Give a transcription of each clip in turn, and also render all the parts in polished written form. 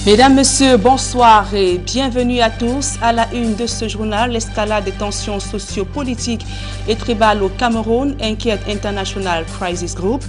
Mesdames, Messieurs, bonsoir et bienvenue à tous. À la une de ce journal, l'escalade des tensions sociopolitiques et tribales au Cameroun inquiète International Crisis Group.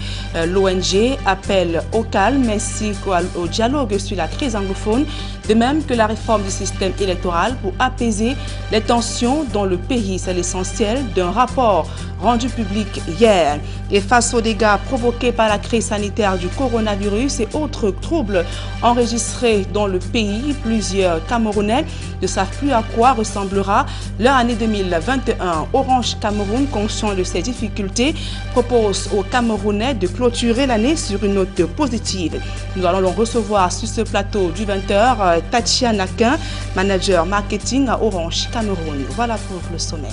L'ONG appelle au calme ainsi qu'au dialogue sur la crise anglophone, de même que la réforme du système électoral pour apaiser les tensions dans le pays. C'est l'essentiel d'un rapport rendu public hier. Et face aux dégâts provoqués par la crise sanitaire du coronavirus et autres troubles enregistrés dans le pays, plusieurs Camerounais ne savent plus à quoi ressemblera leur année 2021. Orange Cameroun, conscient de ces difficultés, propose aux Camerounais de clôturer l'année sur une note positive. Nous allons donc recevoir sur ce plateau du 20h Tatiana Quin, manager marketing à Orange Cameroun. Voilà pour le sommaire.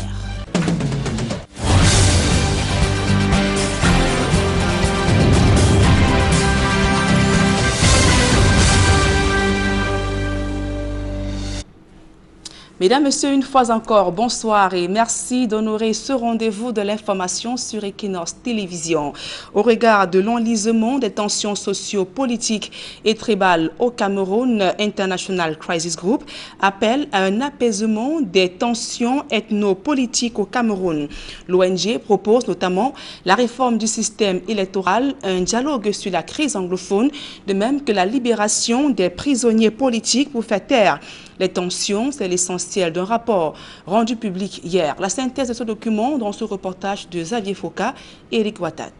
Mesdames, Messieurs, une fois encore, bonsoir et merci d'honorer ce rendez-vous de l'information sur Equinox Télévision. Au regard de l'enlisement des tensions socio-politiques et tribales au Cameroun, International Crisis Group appelle à un apaisement des tensions ethno-politiques au Cameroun. L'ONG propose notamment la réforme du système électoral, un dialogue sur la crise anglophone, de même que la libération des prisonniers politiques pour faire taire les tensions. C'est l'essentiel d'un rapport rendu public hier. La synthèse de ce document dans ce reportage de Xavier Foka et Eric Watat.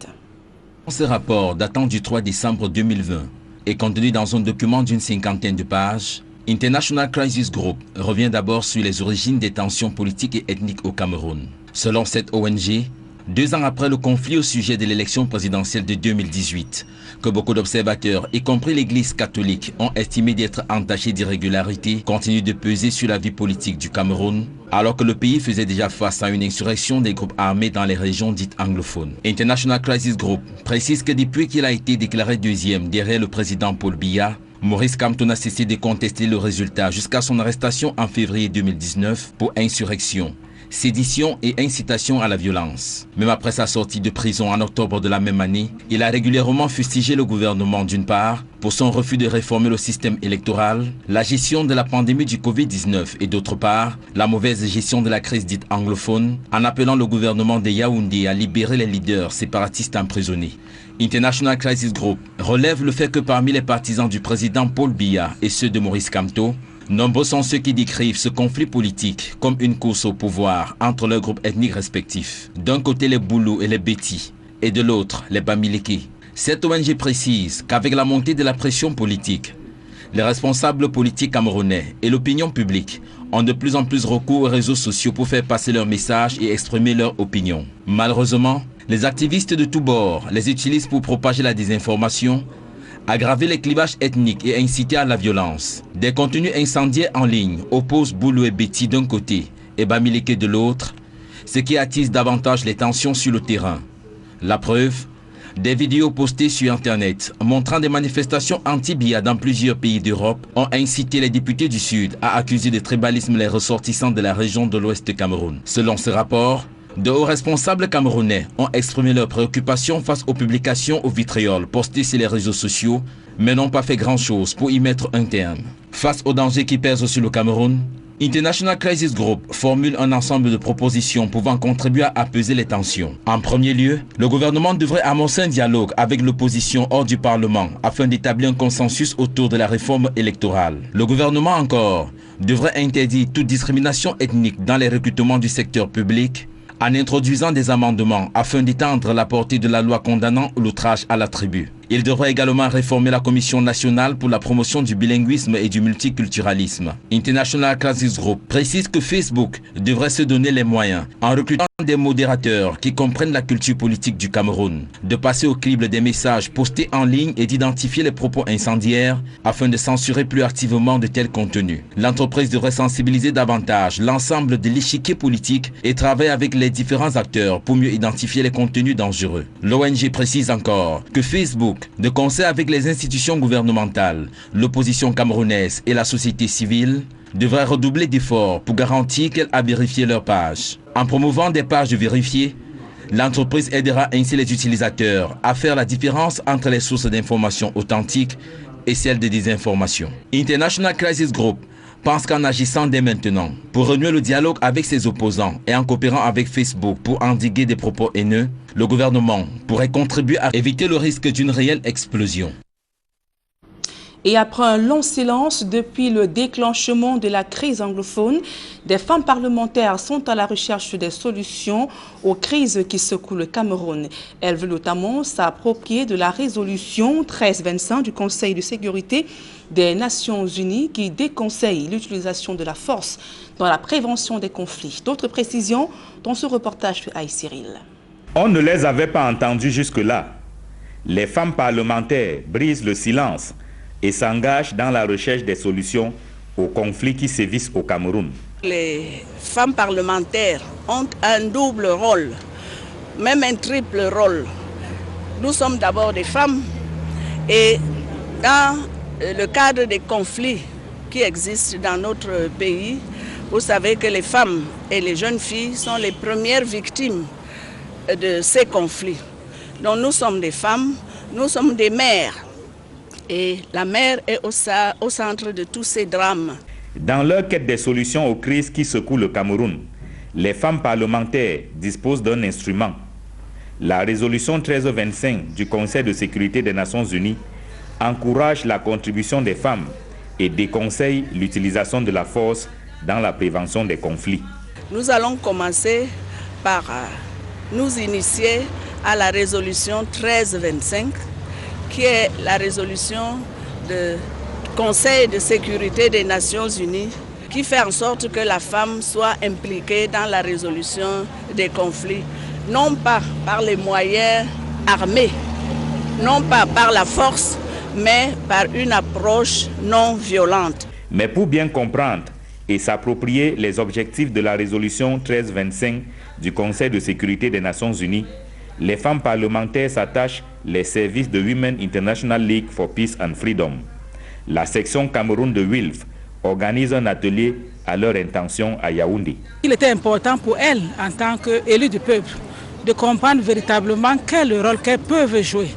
Ce rapport datant du 3 décembre 2020 et contenu dans un document d'une cinquantaine de pages, International Crisis Group revient d'abord sur les origines des tensions politiques et ethniques au Cameroun. Selon cette ONG, 2 ans après le conflit au sujet de l'élection présidentielle de 2018, que beaucoup d'observateurs, y compris l'Église catholique, ont estimé d'être entachés d'irrégularités, continue de peser sur la vie politique du Cameroun, alors que le pays faisait déjà face à une insurrection des groupes armés dans les régions dites anglophones. International Crisis Group précise que depuis qu'il a été déclaré deuxième derrière le président Paul Biya, Maurice Kamto n'a cessé de contester le résultat jusqu'à son arrestation en février 2019 pour insurrection, sédition et incitation à la violence. Même après sa sortie de prison en octobre de la même année, il a régulièrement fustigé le gouvernement d'une part pour son refus de réformer le système électoral, la gestion de la pandémie du Covid-19 et d'autre part, la mauvaise gestion de la crise dite anglophone, en appelant le gouvernement de Yaoundé à libérer les leaders séparatistes emprisonnés. International Crisis Group relève le fait que parmi les partisans du président Paul Biya et ceux de Maurice Kamto, nombreux sont ceux qui décrivent ce conflit politique comme une course au pouvoir entre leurs groupes ethniques respectifs. D'un côté les Boulous et les Bétis, et de l'autre les Bamileke. Cette ONG précise qu'avec la montée de la pression politique, les responsables politiques camerounais et l'opinion publique ont de plus en plus recours aux réseaux sociaux pour faire passer leurs messages et exprimer leur opinion. Malheureusement, les activistes de tous bords les utilisent pour propager la désinformation, aggraver les clivages ethniques et inciter à la violence. Des contenus incendiaires en ligne opposent Boulou et Béti d'un côté et Bamileke de l'autre, ce qui attise davantage les tensions sur le terrain. La preuve, des vidéos postées sur Internet montrant des manifestations anti-Biya dans plusieurs pays d'Europe ont incité les députés du Sud à accuser de tribalisme les ressortissants de la région de l'Ouest du Cameroun. Selon ce rapport, de hauts responsables camerounais ont exprimé leurs préoccupations face aux publications au vitriol postées sur les réseaux sociaux, mais n'ont pas fait grand-chose pour y mettre un terme. Face aux dangers qui pèsent sur le Cameroun, International Crisis Group formule un ensemble de propositions pouvant contribuer à apaiser les tensions. En premier lieu, le gouvernement devrait amorcer un dialogue avec l'opposition hors du Parlement afin d'établir un consensus autour de la réforme électorale. Le gouvernement encore devrait interdire toute discrimination ethnique dans les recrutements du secteur public, en introduisant des amendements afin d'étendre la portée de la loi condamnant l'outrage à la tribu. Il devrait également réformer la Commission nationale pour la promotion du bilinguisme et du multiculturalisme. International Crisis Group précise que Facebook devrait se donner les moyens, en recrutant des modérateurs qui comprennent la culture politique du Cameroun, de passer au crible des messages postés en ligne et d'identifier les propos incendiaires afin de censurer plus activement de tels contenus. L'entreprise devrait sensibiliser davantage l'ensemble de l'échiquier politique et travailler avec les différents acteurs pour mieux identifier les contenus dangereux. L'ONG précise encore que Facebook, de concert avec les institutions gouvernementales, l'opposition camerounaise et la société civile, devrait redoubler d'efforts pour garantir qu'elle a vérifié leurs pages. En promouvant des pages vérifiées, l'entreprise aidera ainsi les utilisateurs à faire la différence entre les sources d'informations authentiques et celle de désinformation. International Crisis Group pense qu'en agissant dès maintenant pour renouer le dialogue avec ses opposants et en coopérant avec Facebook pour endiguer des propos haineux, le gouvernement pourrait contribuer à éviter le risque d'une réelle explosion. Et après un long silence depuis le déclenchement de la crise anglophone, des femmes parlementaires sont à la recherche des solutions aux crises qui secouent le Cameroun. Elles veulent notamment s'approprier de la résolution 1325 du Conseil de sécurité des Nations Unies qui déconseille l'utilisation de la force dans la prévention des conflits. D'autres précisions dans ce reportage de Aïe Cyril. On ne les avait pas entendues jusque-là. Les femmes parlementaires brisent le silence et s'engagent dans la recherche des solutions aux conflits qui sévissent au Cameroun. Les femmes parlementaires ont un double rôle, même un triple rôle. Nous sommes d'abord des femmes et dans le cadre des conflits qui existent dans notre pays, vous savez que les femmes et les jeunes filles sont les premières victimes de ces conflits. Donc nous sommes des femmes, nous sommes des mères. Et la mère est au centre de tous ces drames. Dans leur quête des solutions aux crises qui secouent le Cameroun, les femmes parlementaires disposent d'un instrument. La résolution 1325 du Conseil de sécurité des Nations Unies encourage la contribution des femmes et déconseille l'utilisation de la force dans la prévention des conflits. Nous allons commencer par nous initier à la résolution 1325 qui est la résolution du Conseil de sécurité des Nations Unies qui fait en sorte que la femme soit impliquée dans la résolution des conflits, non pas par les moyens armés, non pas par la force, mais par une approche non violente. Mais pour bien comprendre et s'approprier les objectifs de la résolution 1325 du Conseil de sécurité des Nations Unies, les femmes parlementaires s'attachent les services de Women International League for Peace and Freedom. La section Cameroun de WILF organise un atelier à leur intention à Yaoundé. Il était important pour elles, en tant qu'élues du peuple, de comprendre véritablement quel rôle qu'elles peuvent jouer.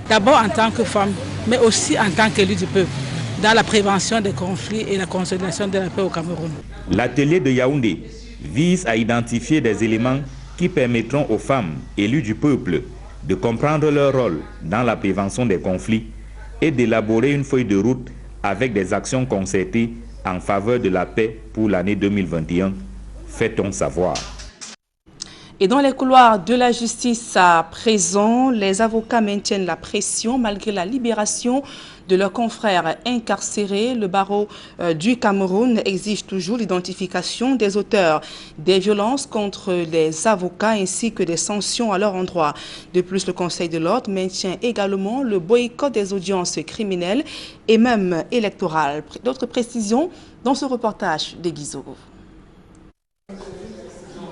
D'abord en tant que femmes, mais aussi en tant qu'élues du peuple, dans la prévention des conflits et la consolidation de la paix au Cameroun. L'atelier de Yaoundé vise à identifier des éléments qui permettront aux femmes élues du peuple de comprendre leur rôle dans la prévention des conflits et d'élaborer une feuille de route avec des actions concertées en faveur de la paix pour l'année 2021. Fait-on savoir. Et dans les couloirs de la justice à présent, les avocats maintiennent la pression malgré la libération de leurs confrères incarcérés. Le barreau du Cameroun exige toujours l'identification des auteurs des violences contre les avocats ainsi que des sanctions à leur endroit. De plus, le Conseil de l'ordre maintient également le boycott des audiences criminelles et même électorales. D'autres précisions dans ce reportage de Guizot.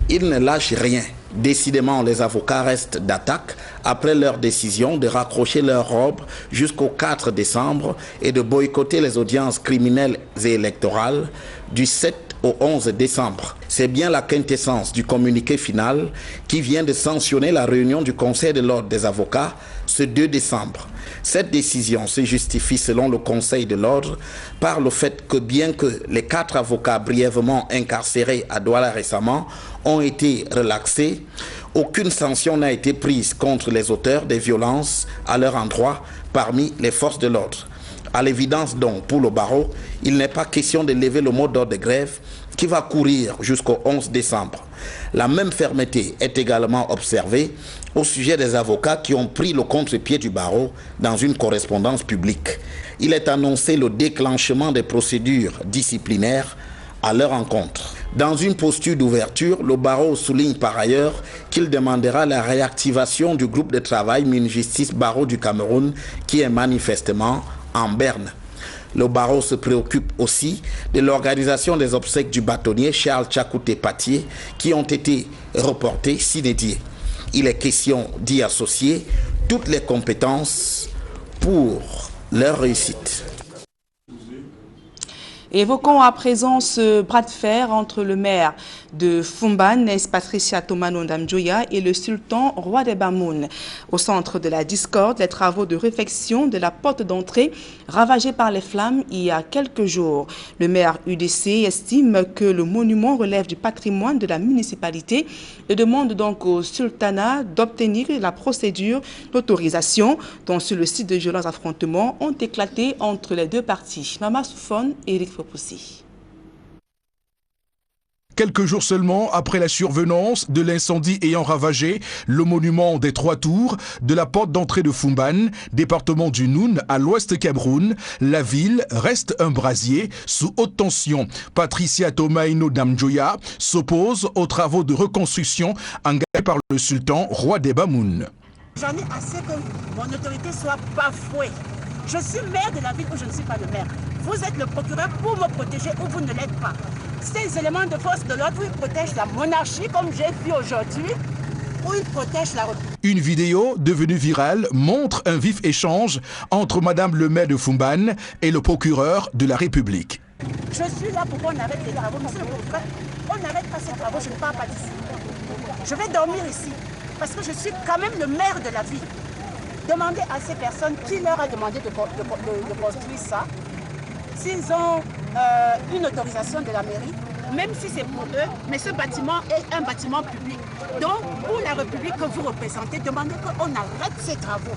Ils ne lâchent rien. Décidément, les avocats restent d'attaque après leur décision de raccrocher leur robe jusqu'au 4 décembre et de boycotter les audiences criminelles et électorales du 7 au 11 décembre. C'est bien la quintessence du communiqué final qui vient de sanctionner la réunion du Conseil de l'ordre des avocats ce 2 décembre. Cette décision se justifie selon le Conseil de l'ordre par le fait que bien que les 4 avocats brièvement incarcérés à Douala récemment ont été relaxés, aucune sanction n'a été prise contre les auteurs des violences à leur endroit parmi les forces de l'ordre. À l'évidence donc, pour le barreau, il n'est pas question de lever le mot d'ordre de grève qui va courir jusqu'au 11 décembre. La même fermeté est également observée au sujet des avocats qui ont pris le contre-pied du barreau dans une correspondance publique. Il est annoncé le déclenchement des procédures disciplinaires à leur encontre. Dans une posture d'ouverture, le barreau souligne par ailleurs qu'il demandera la réactivation du groupe de travail Mine-Justice Barreau du Cameroun qui est manifestement en berne. Le barreau se préoccupe aussi de l'organisation des obsèques du bâtonnier Charles Tchakouté-Patier qui ont été reportées sine-die. Il est question d'y associer toutes les compétences pour leur réussite. Évoquons à présent ce bras de fer entre le maire de Fumban, Patricia Tomano Ndamjoya, et le sultan roi des Bamoun. Au centre de la discorde, les travaux de réfection de la porte d'entrée ravagée par les flammes il y a quelques jours. Le maire UDC estime que le monument relève du patrimoine de la municipalité et demande donc au sultanat d'obtenir la procédure d'autorisation dont sur le site de violents affrontements ont éclaté entre les deux parties. Mama Soufone et Eric Fopoussi. Quelques jours seulement après la survenance de l'incendie ayant ravagé le monument des 3 tours de la porte d'entrée de Fumban, département du Noun, à l'ouest Cameroun, la ville reste un brasier sous haute tension. Patricia Tomano Ndamjoya s'oppose aux travaux de reconstruction engagés par le sultan roi des Bamoun. J'en ai assez que mon autorité soit bafouée. Je suis maire de la ville où je ne suis pas le maire. Vous êtes le procureur pour me protéger ou vous ne l'êtes pas. Ces éléments de force de l'ordre, où ils protègent la monarchie, comme j'ai vu aujourd'hui, où ils protègent la République. Une vidéo devenue virale montre un vif échange entre Madame le maire de Fumban et le procureur de la République. Je suis là pour qu'on arrête les travaux. Monsieur le procureur, on n'arrête pas ces travaux, je ne pars pas d'ici. Je vais dormir ici, parce que je suis quand même le maire de la ville. Demandez à ces personnes qui leur a demandé de construire ça, s'ils ont une autorisation de la mairie, même si c'est pour eux, mais ce bâtiment est un bâtiment public. Donc, pour la République que vous représentez, demandez qu'on arrête ces travaux.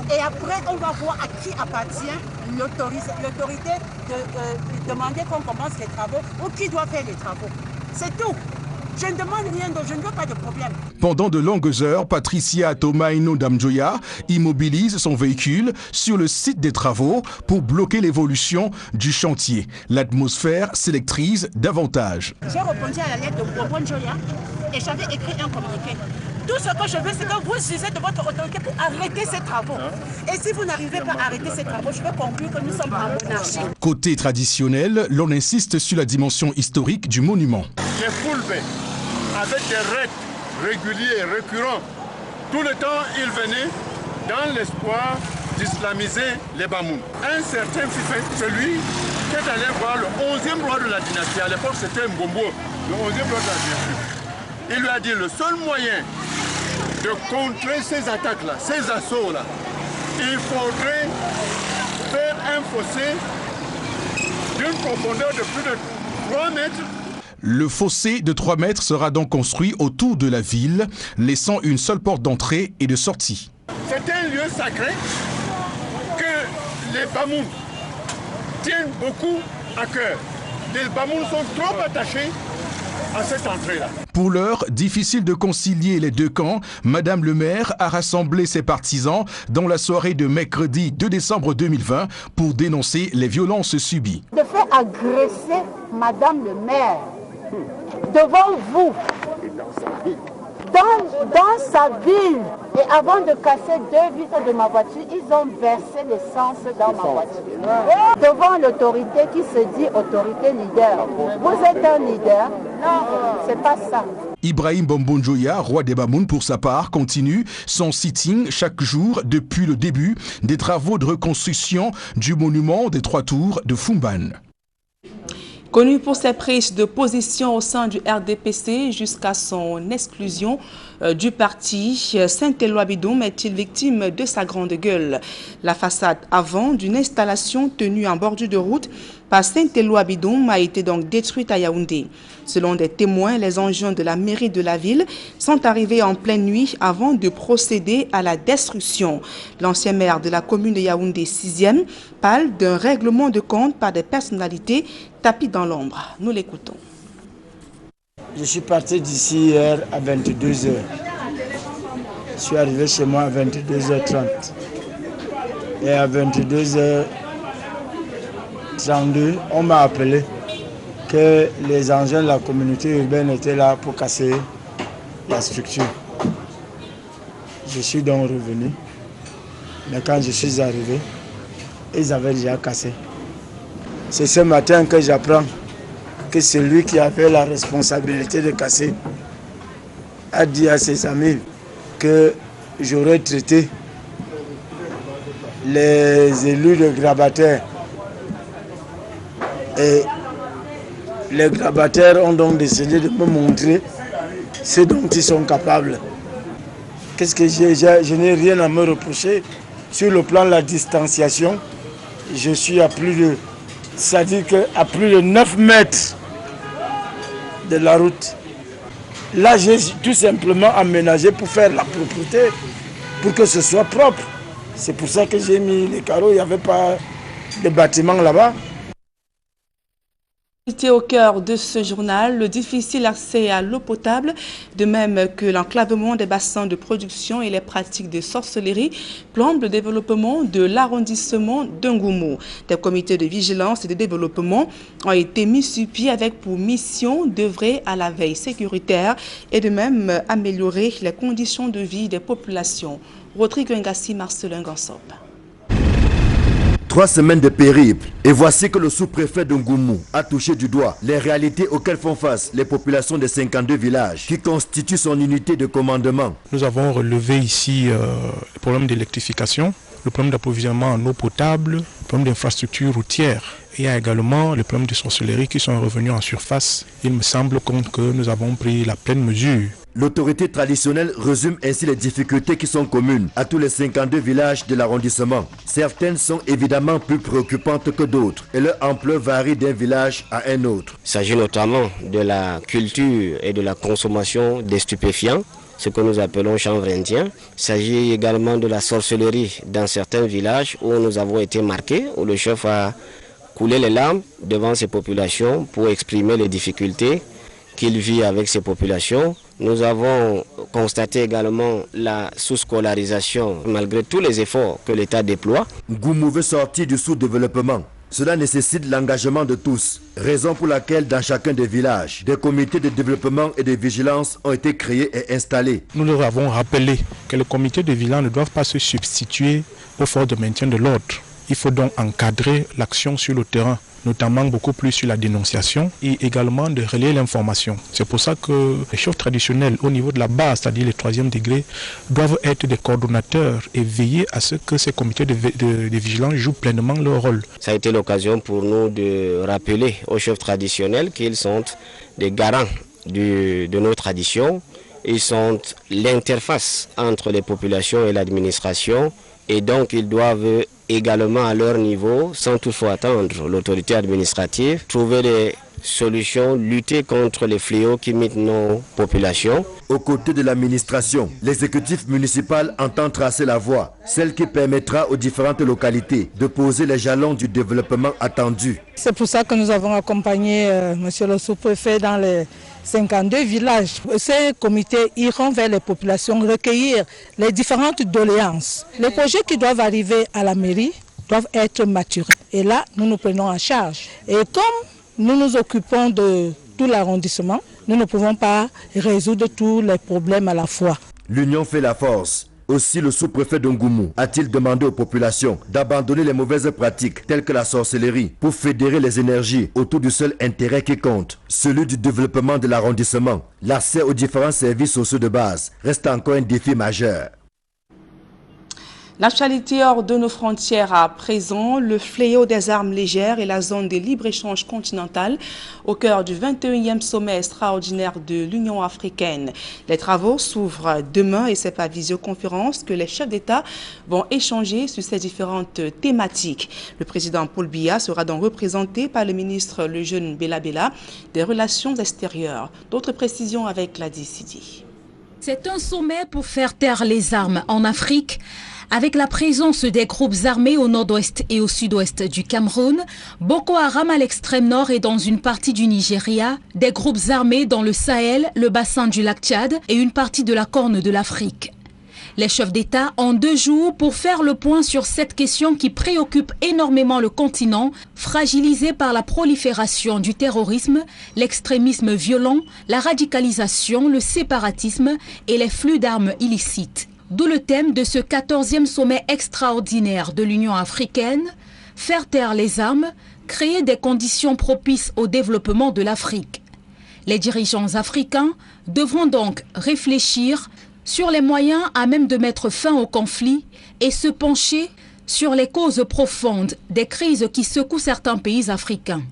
Et après, on va voir à qui appartient l'autorité de demander qu'on commence les travaux ou qui doit faire les travaux. C'est tout. Je ne demande rien d'autre, je ne veux pas de problème. Pendant de longues heures, Patricia Tomano Ndamjoya immobilise son véhicule sur le site des travaux pour bloquer l'évolution du chantier. L'atmosphère s'électrise davantage. J'ai répondu à la lettre de Bobo Njoya et j'avais écrit un communiqué. Tout ce que je veux, c'est que vous usez de votre autorité pour arrêter ces travaux. Et si vous n'arrivez pas à arrêter ces travaux, je vais conclure que nous sommes en monarchie. Côté traditionnel, l'on insiste sur la dimension historique du monument. Les Fulbe, avec des raids réguliers et récurrents, tout le temps, ils venaient dans l'espoir d'islamiser les Bamoun. Un certain Fife, celui qui est allé voir le 11e roi de la dynastie, à l'époque c'était Mbombo, le 11e roi de la dynastie. Il lui a dit le seul moyen de contrer ces attaques-là, ces assauts-là, il faudrait faire un fossé d'une profondeur de plus de 3 mètres. Le fossé de 3 mètres sera donc construit autour de la ville, laissant une seule porte d'entrée et de sortie. C'est un lieu sacré que les Bamoun tiennent beaucoup à cœur. Les Bamoun sont trop attachés à cette entrée-là. Pour l'heure, difficile de concilier les deux camps, Madame le maire a rassemblé ses partisans dans la soirée de mercredi 2 décembre 2020 pour dénoncer les violences subies. De faire agresser Madame le maire devant vous, dans sa ville, et avant de casser 2 vitres de ma voiture, ils ont versé l'essence dans ma voiture. Devant l'autorité qui se dit autorité leader. Vous êtes un leader? Non, c'est pas ça. Ibrahim Bombonjoya, roi des Bamoun, pour sa part, continue son sitting chaque jour depuis le début des travaux de reconstruction du monument des 3 tours de Fumban. Connu pour ses prises de position au sein du RDPC jusqu'à son exclusion du parti, Saint-Éloi Bidoum est-il victime de sa grande gueule. La façade avant d'une installation tenue en bordure de route par Saint-Éloi Bidoum a été donc détruite à Yaoundé. Selon des témoins, les engins de la mairie de la ville sont arrivés en pleine nuit avant de procéder à la destruction. L'ancien maire de la commune de Yaoundé 6e parle d'un règlement de compte par des personnalités tapies dans l'ombre. Nous l'écoutons. Je suis parti d'ici hier à 22h. Je suis arrivé chez moi à 22h30. Et à 22h32, on m'a appelé que les engins de la communauté urbaine étaient là pour casser la structure. Je suis donc revenu. Mais quand je suis arrivé, ils avaient déjà cassé. C'est ce matin que j'apprends que celui qui avait la responsabilité de casser a dit à ses amis que j'aurais traité les élus de grabataires Et les grabataires ont donc décidé de me montrer ce dont ils sont capables. Qu'est-ce que je n'ai rien à me reprocher. Sur le plan de la distanciation, je suis à plus de, c'est-à-dire qu'à plus de 9 mètres de la route. Là, j'ai tout simplement aménagé pour faire la propreté, pour que ce soit propre. C'est pour ça que j'ai mis les carreaux, il n'y avait pas de bâtiment là-bas. Au cœur de ce journal, le difficile accès à l'eau potable, de même que l'enclavement des bassins de production et les pratiques de sorcellerie, plombent le développement de l'arrondissement d'Ngoumou. Des comités de vigilance et de développement ont été mis sur pied avec pour mission d'œuvrer à la veille sécuritaire et de même améliorer les conditions de vie des populations. Rodrigue Ngassi, Marcelin Gansop. 3 semaines de périple et voici que le sous-préfet de Ngoumou a touché du doigt les réalités auxquelles font face les populations des 52 villages qui constituent son unité de commandement. Nous avons relevé ici le problème d'électrification, le problème d'approvisionnement en eau potable, le problème d'infrastructures routières. Il y a également le problème de sorcellerie qui sont revenus en surface. Il me semble que nous avons pris la pleine mesure. L'autorité traditionnelle résume ainsi les difficultés qui sont communes à tous les 52 villages de l'arrondissement. Certaines sont évidemment plus préoccupantes que d'autres et leur ampleur varie d'un village à un autre. Il s'agit notamment de la culture et de la consommation des stupéfiants, ce que nous appelons chanvre indien. Il s'agit également de la sorcellerie dans certains villages où nous avons été marqués, où le chef a coulé les larmes devant ces populations pour exprimer les difficultés qu'il vit avec ces populations. Nous avons constaté également la sous-scolarisation malgré tous les efforts que l'État déploie. Ngoumou veut sortir du sous-développement. Cela nécessite l'engagement de tous, raison pour laquelle dans chacun des villages, des comités de développement et de vigilance ont été créés et installés. Nous leur avons rappelé que les comités de vigilance ne doivent pas se substituer aux forces de maintien de l'ordre. Il faut donc encadrer l'action sur le terrain, notamment beaucoup plus sur la dénonciation et également de relayer l'information. C'est pour ça que les chefs traditionnels au niveau de la base, c'est-à-dire les 3e degrés, doivent être des coordonnateurs et veiller à ce que ces comités de vigilance jouent pleinement leur rôle. Ça a été l'occasion pour nous de rappeler aux chefs traditionnels qu'ils sont des garants de nos traditions. Ils sont l'interface entre les populations et l'administration et donc ils doivent également à leur niveau, sans toutefois attendre l'autorité administrative, trouver des solutions, lutter contre les fléaux qui minent nos populations. Aux côtés de l'administration, l'exécutif municipal entend tracer la voie, celle qui permettra aux différentes localités de poser les jalons du développement attendu. C'est pour ça que nous avons accompagné monsieur le sous-préfet dans les 52 villages. Ces comités iront vers les populations recueillir les différentes doléances. Les projets qui doivent arriver à la mairie doivent être maturés. Et là, nous nous prenons en charge. Et comme nous nous occupons de tout l'arrondissement, nous ne pouvons pas résoudre tous les problèmes à la fois. L'union fait la force. Aussi, le sous-préfet de Ngoumou a-t-il demandé aux populations d'abandonner les mauvaises pratiques telles que la sorcellerie pour fédérer les énergies autour du seul intérêt qui compte, celui du développement de l'arrondissement. L'accès aux différents services sociaux de base reste encore un défi majeur. L'actualité hors de nos frontières à présent, le fléau des armes légères et la zone de libre-échange continentale au cœur du 21e sommet extraordinaire de l'Union africaine. Les travaux s'ouvrent demain et c'est par visioconférence que les chefs d'État vont échanger sur ces différentes thématiques. Le président Paul Biya sera donc représenté par le ministre le jeune Bella Bella des Relations extérieures. D'autres précisions avec Ladi Sidi. C'est un sommet pour faire taire les armes en Afrique. Avec la présence des groupes armés au nord-ouest et au sud-ouest du Cameroun, Boko Haram à l'extrême nord et dans une partie du Nigeria, des groupes armés dans le Sahel, le bassin du lac Tchad et une partie de la Corne de l'Afrique. Les chefs d'État ont 2 jours pour faire le point sur cette question qui préoccupe énormément le continent, fragilisé par la prolifération du terrorisme, l'extrémisme violent, la radicalisation, le séparatisme et les flux d'armes illicites. D'où le thème de ce 14e sommet extraordinaire de l'Union africaine, faire taire les armes, créer des conditions propices au développement de l'Afrique. Les dirigeants africains devront donc réfléchir sur les moyens à même de mettre fin au conflit et se pencher sur les causes profondes des crises qui secouent certains pays africains.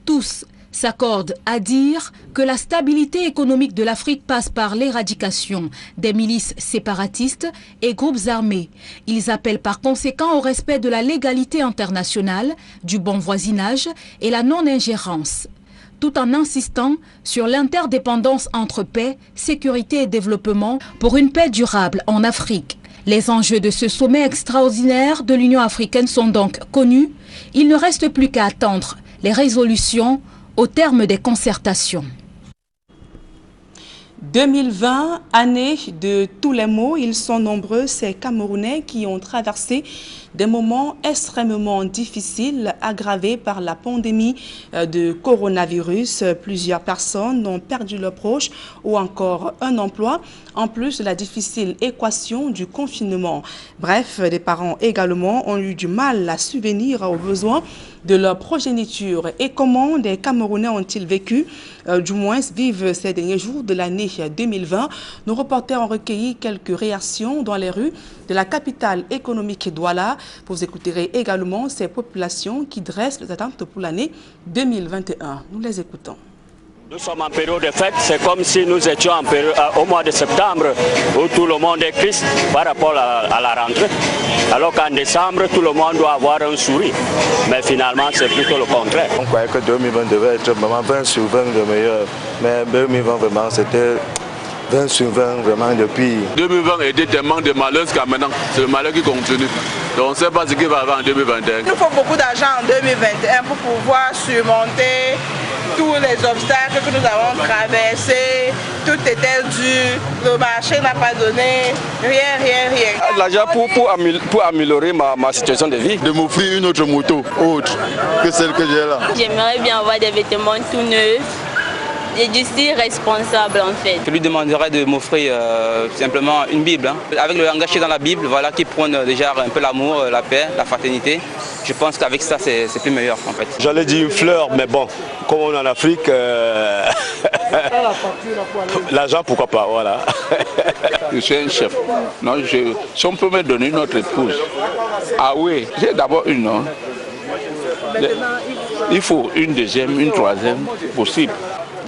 Tous s'accordent à dire que la stabilité économique de l'Afrique passe par l'éradication des milices séparatistes et groupes armés. Ils appellent par conséquent au respect de la légalité internationale, du bon voisinage et la non-ingérence, tout en insistant sur l'interdépendance entre paix, sécurité et développement pour une paix durable en Afrique. Les enjeux de ce sommet extraordinaire de l'Union africaine sont donc connus. Il ne reste plus qu'à attendre les résolutions au terme des concertations. 2020, année de tous les maux, ils sont nombreux ces Camerounais qui ont traversé des moments extrêmement difficiles aggravés par la pandémie de coronavirus. Plusieurs personnes ont perdu leurs proches ou encore un emploi, en plus de la difficile équation du confinement. Bref, des parents également ont eu du mal à subvenir aux besoins de leur progéniture. Et comment des Camerounais ont-ils vécu, du moins vivent ces derniers jours de l'année 2020? Nos reporters ont recueilli quelques réactions dans les rues de la capitale économique Douala. Vous écouterez également ces populations qui dressent les attentes pour l'année 2021. Nous les écoutons. Nous sommes en période de fête, c'est comme si nous étions au mois de septembre où tout le monde est triste par rapport à la rentrée. Alors qu'en décembre, tout le monde doit avoir un sourire. Mais finalement, c'est plutôt le contraire. On croyait que 2020 devait être vraiment 20 sur 20 de meilleur. Mais 2020, vraiment, c'était 20 sur 20 vraiment depuis. 2020 était tellement de malheur jusqu'à maintenant. C'est le malheur qui continue. Donc on ne sait pas ce qui va arriver en 2021. Il nous faut beaucoup d'argent en 2021 pour pouvoir surmonter tous les obstacles que nous avons traversés. Tout était dur, le marché n'a pas donné, rien. L'argent pour améliorer ma situation de vie. De m'offrir une autre moto, autre que celle que j'ai là. J'aimerais bien avoir des vêtements tout neufs. Et du style responsable en fait. Je lui demanderais de m'offrir simplement une Bible, avec le langage dans la Bible, voilà, qui prône déjà un peu l'amour, la paix, la fraternité. Je pense qu'avec ça c'est plus meilleur en fait. J'allais dire une fleur, mais bon, comme on est en Afrique, l'argent pourquoi pas, voilà. Je suis un chef. Non, si on peut me donner une autre épouse, ah oui, j'ai d'abord une, non. Il faut une deuxième, une troisième, possible.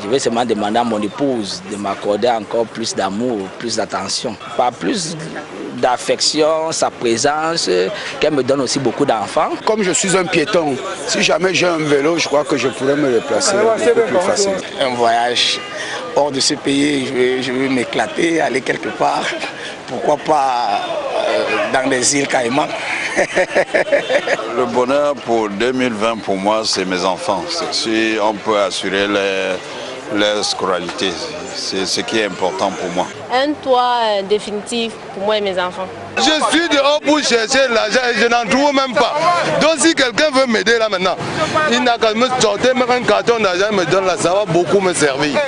Je vais seulement demander à mon épouse de m'accorder encore plus d'amour, plus d'attention. Pas plus d'affection, sa présence, qu'elle me donne aussi beaucoup d'enfants. Comme je suis un piéton, si jamais j'ai un vélo, je crois que je pourrais me déplacer beaucoup plus facile. Un voyage hors de ce pays, je vais m'éclater, aller quelque part. Pourquoi pas dans les îles Caïmans. Le bonheur pour 2020, pour moi, c'est mes enfants. Si on peut assurer leur scolarité, c'est ce qui est important pour moi. Un toit définitif pour moi et mes enfants. Je suis dehors pour chercher l'argent et je n'en trouve même pas. Donc si quelqu'un veut m'aider là maintenant, il n'a qu'à me sortir même un carton d'argent, me donne là, ça va beaucoup me servir.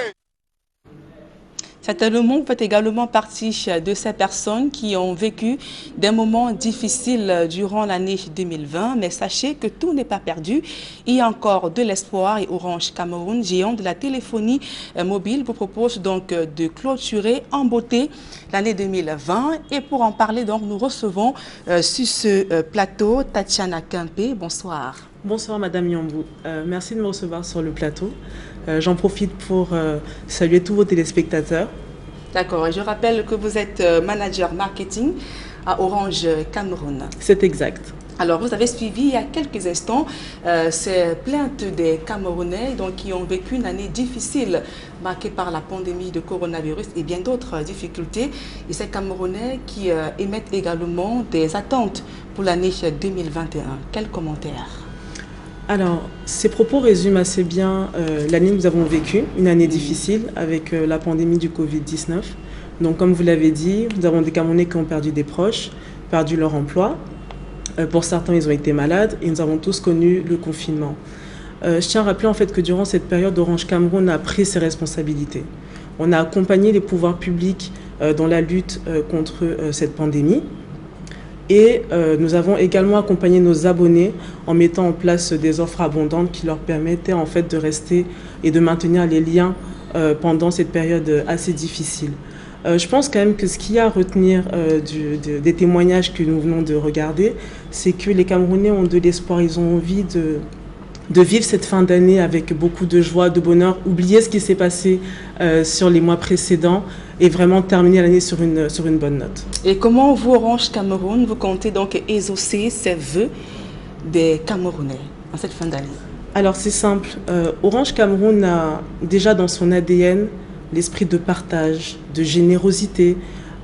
Certainement, vous faites également partie de ces personnes qui ont vécu des moments difficiles durant l'année 2020. Mais sachez que tout n'est pas perdu. Il y a encore de l'espoir et Orange Cameroun, géant de la téléphonie mobile, vous propose donc de clôturer en beauté l'année 2020. Et pour en parler, donc, nous recevons sur ce plateau Tatiana Kempé. Bonsoir. Bonsoir Madame Yambou. Merci de me recevoir sur le plateau. J'en profite pour saluer tous vos téléspectateurs. D'accord, et je rappelle que vous êtes manager marketing à Orange Cameroun. C'est exact. Alors, vous avez suivi il y a quelques instants ces plaintes des Camerounais donc, qui ont vécu une année difficile marquée par la pandémie de coronavirus et bien d'autres difficultés. Et ces Camerounais qui émettent également des attentes pour l'année 2021. Quels commentaires ? Alors, ces propos résument assez bien l'année que nous avons vécue, une année difficile avec la pandémie du Covid-19. Donc, comme vous l'avez dit, nous avons des Camerounais qui ont perdu des proches, perdu leur emploi. Pour certains, ils ont été malades et nous avons tous connu le confinement. Je tiens à rappeler en fait que durant cette période, Orange Cameroun a pris ses responsabilités. On a accompagné les pouvoirs publics dans la lutte contre cette pandémie. Et nous avons également accompagné nos abonnés en mettant en place des offres abondantes qui leur permettaient en fait de rester et de maintenir les liens pendant cette période assez difficile. Je pense quand même que ce qu'il y a à retenir des témoignages que nous venons de regarder, c'est que les Camerounais ont de l'espoir, ils ont envie de vivre cette fin d'année avec beaucoup de joie, de bonheur, oublier ce qui s'est passé sur les mois précédents et vraiment terminer l'année sur une bonne note. Et comment vous, Orange Cameroun, vous comptez donc exaucer ces vœux des Camerounais en cette fin d'année? Alors c'est simple, Orange Cameroun a déjà dans son ADN l'esprit de partage, de générosité,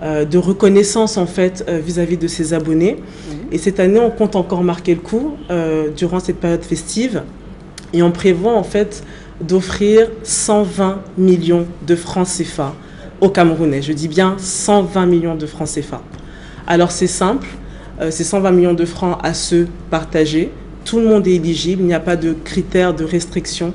de reconnaissance en fait vis-à-vis de ses abonnés. Et cette année, on compte encore marquer le coup durant cette période festive et on prévoit en fait d'offrir 120 millions de francs CFA aux Camerounais. Je dis bien 120 millions de francs CFA. Alors c'est simple, c'est 120 millions de francs à se partager. Tout le monde est éligible, il n'y a pas de critères, de restrictions.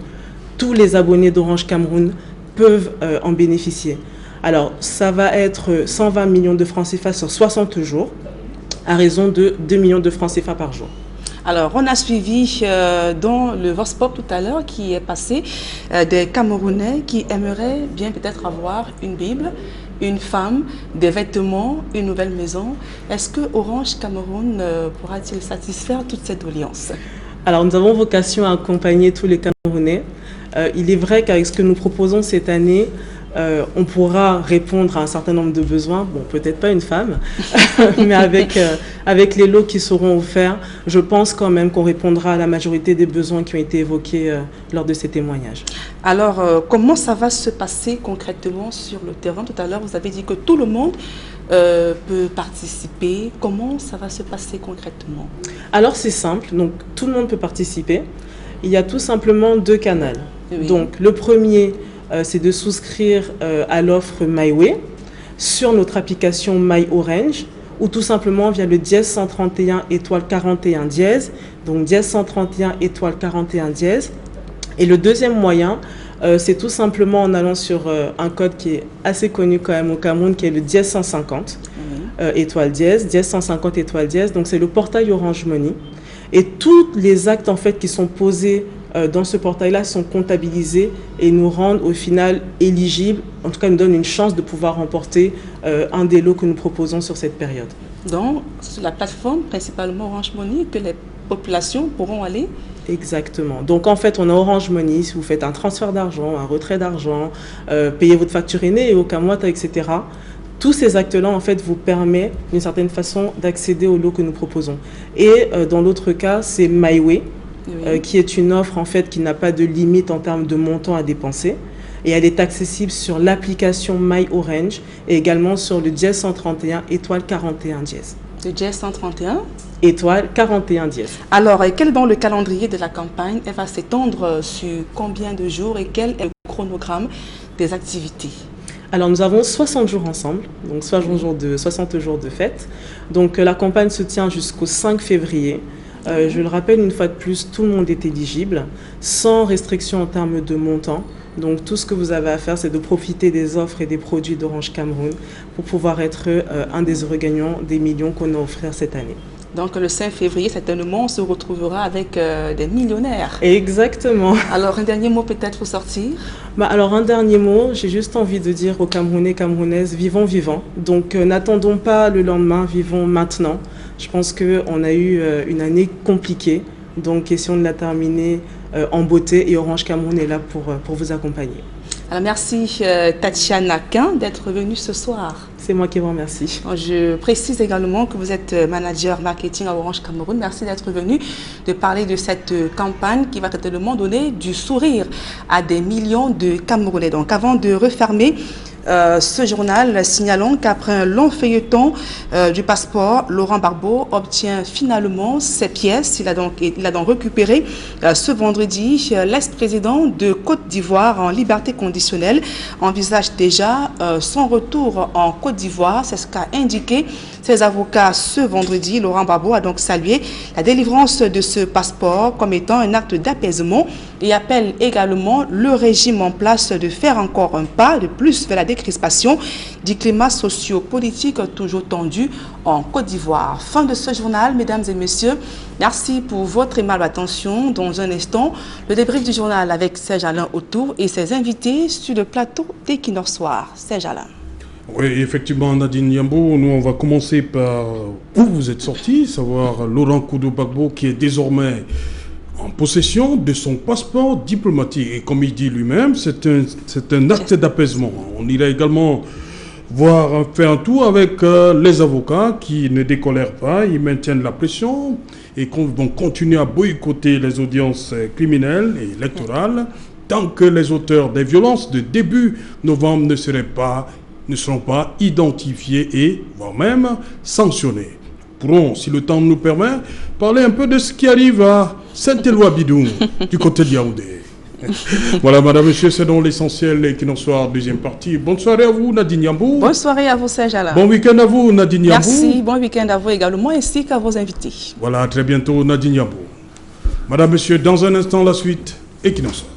Tous les abonnés d'Orange Cameroun peuvent en bénéficier. Alors, ça va être 120 millions de francs CFA sur 60 jours, à raison de 2 millions de francs CFA par jour. Alors, on a suivi dans le Vox Pop tout à l'heure qui est passé des Camerounais qui aimeraient bien peut-être avoir une Bible, une femme, des vêtements, une nouvelle maison. Est-ce que Orange Cameroun pourra-t-il satisfaire toutes ces doléances? Alors, nous avons vocation à accompagner tous les Camerounais. Il est vrai qu'avec ce que nous proposons cette année, on pourra répondre à un certain nombre de besoins. Bon, peut-être pas une femme, mais avec les lots qui seront offerts, je pense quand même qu'on répondra à la majorité des besoins qui ont été évoqués lors de ces témoignages. Alors, comment ça va se passer concrètement sur le terrain? Tout à l'heure, vous avez dit que tout le monde peut participer. Comment ça va se passer concrètement? Alors, c'est simple. Donc, tout le monde peut participer. Il y a tout simplement 2 canaux. Oui. Donc, le premier, c'est de souscrire à l'offre MyWay sur notre application MyOrange ou tout simplement via le dièse 131 étoile 41 dièse, donc dièse 131 étoile 41 dièse. Et le deuxième moyen, c'est tout simplement en allant sur un code qui est assez connu quand même au Cameroun, qui est le dièse 150 étoile dièse, dièse 150 étoile dièse. Donc c'est le portail Orange Money. Et tous les actes en fait qui sont posés dans ce portail-là sont comptabilisés et nous rendent au final éligibles, en tout cas nous donnent une chance de pouvoir remporter un des lots que nous proposons sur cette période. Donc, sur la plateforme, principalement Orange Money, que les populations pourront aller? Exactement. Donc en fait, on a Orange Money, si vous faites un transfert d'argent, un retrait d'argent, payez votre facture aînée et au Kamwata, etc. Tous ces actes-là, en fait, vous permettent d'une certaine façon d'accéder au lot que nous proposons. Et dans l'autre cas, c'est MyWay, qui est une offre en fait qui n'a pas de limite en termes de montant à dépenser. Et elle est accessible sur l'application MyOrange et également sur le dièse 131 étoile 41 dièse. Le dièse 131 étoile 41 dièse. Alors, quel est donc le calendrier de la campagne? Elle va s'étendre sur combien de jours et quel est le chronogramme des activités? Alors, nous avons 60 jours ensemble, donc 60 jours de fête. Donc, la campagne se tient jusqu'au 5 février. Je le rappelle une fois de plus, tout le monde est éligible, sans restriction en termes de montant. Donc tout ce que vous avez à faire, c'est de profiter des offres et des produits d'Orange Cameroun pour pouvoir être un des heureux gagnants des millions qu'on a offert cette année. Donc le 5 février, certainement, on se retrouvera avec des millionnaires. Exactement. Alors un dernier mot peut-être pour sortir? Alors un dernier mot, j'ai juste envie de dire aux Camerounais, Camerounaises, vivons vivants. Donc n'attendons pas le lendemain, vivons maintenant. Je pense qu'on a eu une année compliquée, donc question de la terminer en beauté et Orange Cameroun est là pour vous accompagner. Alors merci Tatiana Quin d'être venue ce soir. C'est moi qui vous remercie. Je précise également que vous êtes manager marketing à Orange Cameroun. Merci d'être venu de parler de cette campagne qui va certainement donner du sourire à des millions de Camerounais. Donc avant de refermer ce journal, signalons qu'après un long feuilleton du passeport, Laurent Gbagbo obtient finalement ses pièces. Il a donc récupéré ce vendredi. L'ex-président de Côte d'Ivoire en liberté conditionnelle envisage déjà son retour en Côte d'Ivoire. C'est ce qu'a indiqué ses avocats ce vendredi. Laurent Gbagbo a donc salué la délivrance de ce passeport comme étant un acte d'apaisement et appelle également le régime en place de faire encore un pas de plus vers la décrispation du climat socio-politique toujours tendu en Côte d'Ivoire. Fin de ce journal, mesdames et messieurs. Merci pour votre aimable attention. Dans un instant, le débrief du journal avec Serge Alain Autour et ses invités sur le plateau d'Equinox Soir. Serge Alain. Oui, effectivement, Nadine Yambo, nous on va commencer par où vous êtes sorti, savoir Laurent Gbagbo qui est désormais en possession de son passeport diplomatique. Et comme il dit lui-même, c'est un acte d'apaisement. On ira également faire un tour avec les avocats qui ne décolèrent pas, ils maintiennent la pression et vont continuer à boycotter les audiences criminelles et électorales tant que les auteurs des violences de début novembre ne seront pas identifiés et voire même sanctionnés. Nous pourrons, si le temps nous permet, parler un peu de ce qui arrive à Saint-Éloi-Bidou, du côté de Yaoundé. Voilà, madame, monsieur, c'est donc l'essentiel qui nous soit deuxième partie. Bonne soirée à vous, Nadine Yambou. Bonne soirée à vous, Serge Ala. Bon week-end à vous, Nadine Yambou. Merci, bon week-end à vous également, ainsi qu'à vos invités. Voilà, à très bientôt, Nadine Yambou. Madame, monsieur, dans un instant, la suite, et qui nous soit.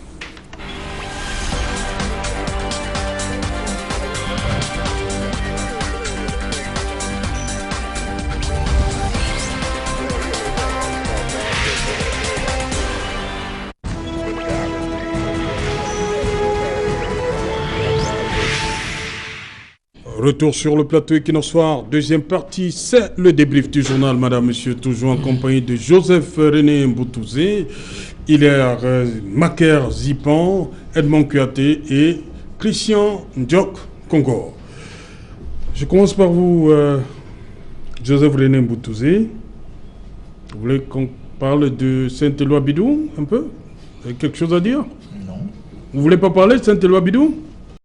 Retour sur le plateau Equinoxoir, deuxième partie, c'est le débrief du journal, madame, monsieur, toujours en compagnie de Joseph René Mboutouzé, Hilaire Maker Zipan, Edmond Kouyaté et Christian Ndjok Congo. Je commence par vous, Joseph René Mboutouzé. Vous voulez qu'on parle de Saint-Éloi-Bidou un peu? Vous avez quelque chose à dire? Non. Vous voulez pas parler de Saint-Éloi-Bidou?